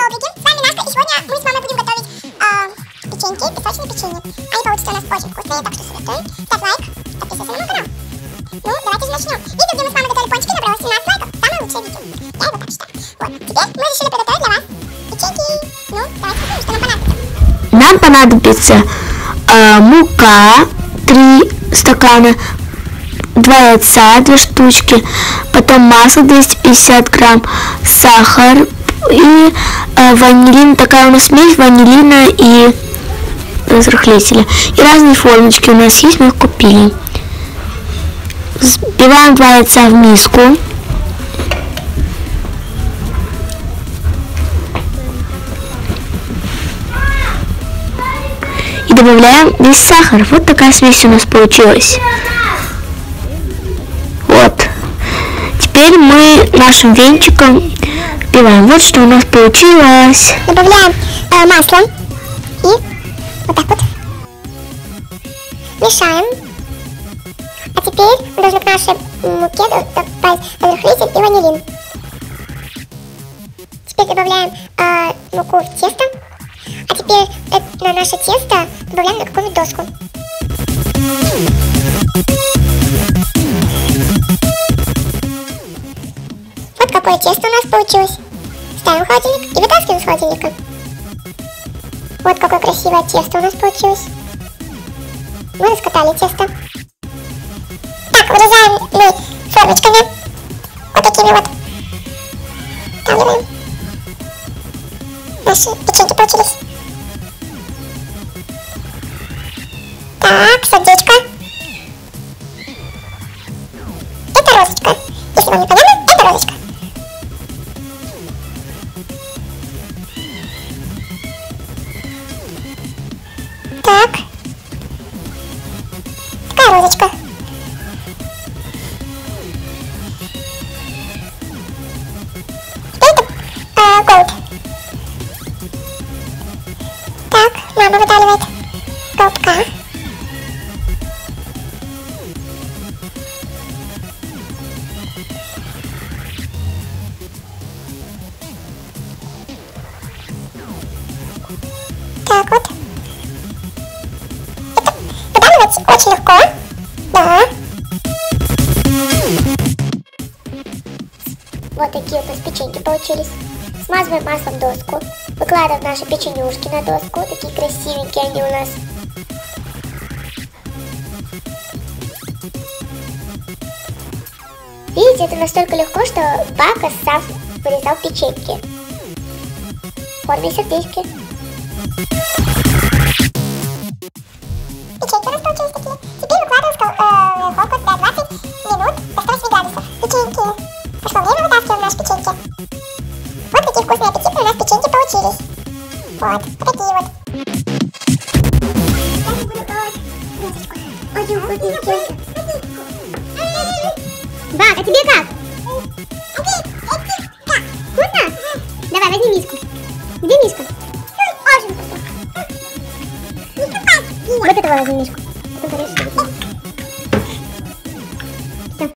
Лобрики, с вами Настя, и сегодня мы с мамой будем готовить печеньки, песочные печенье. Они получатся у нас очень вкусные, так что советую. Ставь лайк, подписывайся на мой канал. Ну, давайте же начнем. Видео, где мы с мамой готовили пончики, набрало 17 лайков. Самое лучшее видео. Я его так считаю. Вот, теперь мы решили приготовить для вас печеньки. Ну, давайте посмотрим, что нам понадобится. Нам понадобится мука 3 стакана, 2 яйца, 2 штучки, потом масло 250 грамм, сахар и ванилин. Такая у нас смесь ванилина и разрыхлителя. И разные формочки у нас есть, мы их купили. Взбиваем 2 яйца в миску. И добавляем весь сахар. Вот такая смесь у нас получилась. Вот. Теперь мы нашим венчиком взбиваем. Вот что у нас получилось. Добавляем масло и вот так вот мешаем. А теперь мы должны к нашей муке добавить разрыхлитель и ванилин. Теперь добавляем муку в тесто. А теперь на наше тесто добавляем на какую-нибудь доску. Вот какое тесто у нас получилось. Ставим в холодильник и вытаскиваем из холодильника. Вот какое красивое тесто у нас получилось. Мы раскатали тесто. Так, вырезаем мы формочками. Вот такими вот. Вставляем. Наши печеньки получились. Так, сердечко. Это розочка. Если вам не понятно, это розочка. Так. Такая розочка. Это голубь. Так, мама выдавливает голубка. Так вот. Это выдавливать очень легко. Да. Вот такие вот у нас печеньки получились. Смазываем маслом доску. Выкладываем наши печенюшки на доску. Такие красивенькие они у нас. Видите, это настолько легко, что папа сам вырезал печеньки в форме сердечки. Печеньки у нас получились такие. Теперь выкладываем в духовку на 20 минут до 180 градусов. Печеньки. Прошло время, вытаскиваем наши печеньки. Вот такие вкусные, аппетитные у нас печеньки получились. Вот такие вот. Я буду пробовать розочку. Очень вкусные печеньки. Бак, а тебе как? Вкусно? Давай, возьми миску. Где миска? Очень вкусно. Вот этого возьми миску.